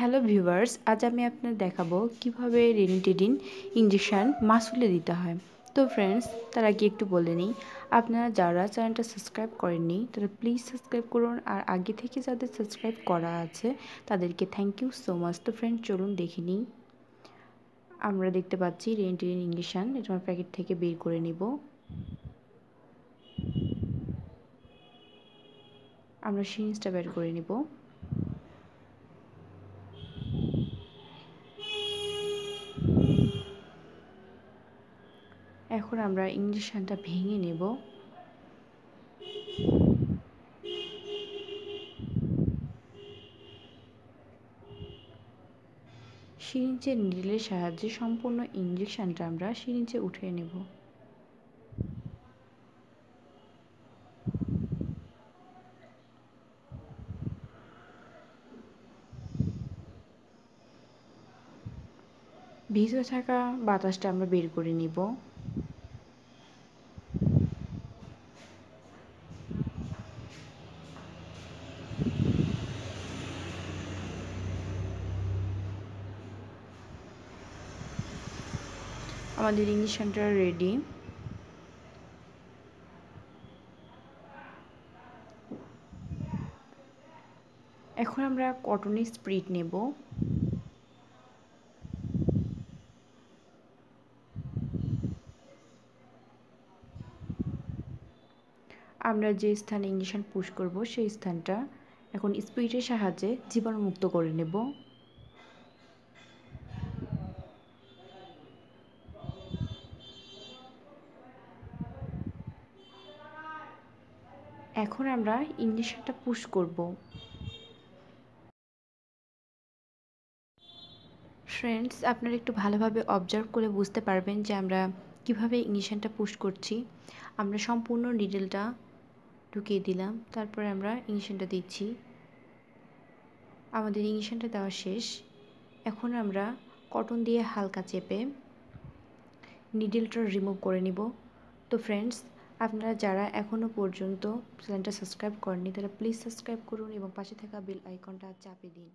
Hello viewers, আজ আমি আপনাদের দেখাবো কিভাবে রেনিটিডিন ইঞ্জেকশন মাসুলে দিতে হয়। তো ফ্রেন্ডস, তার আগে একটু বলে নিই, আপনারা যারা চ্যানেলটা সাবস্ক্রাইব করেননি তারা প্লিজ সাবস্ক্রাইব করুন, আর আগে থেকে যাদের সাবস্ক্রাইব করা আছে তাদেরকে থ্যাংক ইউ সো মাচ। তো ফ্রেন্ডস, চলুন দেখে নিই। আমরা দেখতে পাচ্ছি রেনিটিডিন ইঞ্জেকশন, এটা আমার প্যাকেট থেকে বের করে নিব। আমরা সিরিঞ্জটা বের করে নিব। এখন আমরা ইঞ্জেকশনটা ভেঙে নেব। সিরিঞ্জের নিডলের সাহায্যে সম্পূর্ণ ইঞ্জেকশনটা আমরা সিরিঞ্জে উঠিয়ে নেব। ভিতরে থাকা বাতাসটা আমরা বের করে নিব। আমাদের ইঞ্জেকশনটা রেডি। এখন আমরা কটনের স্প্রিট নেব। আমরা যে স্থানে ইঞ্জেকশন পুশ করব সেই স্থানটা এখন স্প্রিটের সাহায্যে জীবাণুমুক্ত করে নেব। এখন আমরা ইঞ্জেকশনটা পুশ করব। ফ্রেন্ডস, আপনারা একটু ভালোভাবে অবজার্ভ করে বুঝতে পারবেন যে আমরা কিভাবে ইঞ্জেকশনটা পুশ করছি। আমরা সম্পূর্ণ নিডলটা ঢুকিয়ে দিলাম, তারপরে আমরা ইঞ্জেকশনটা দিচ্ছি। আমাদের ইঞ্জেকশনটা দেওয়া শেষ। এখন আমরা কটন দিয়ে হালকা চেপে নিডলটা রিমুভ করে নিব। তো ফ্রেন্ডস, আপনারা যারা এখনও পর্যন্ত চ্যানেলটা সাবস্ক্রাইব করেননি তারা প্লিজ সাবস্ক্রাইব করুন এবং পাশে থাকা বেল আইকনটা চাপে দিন।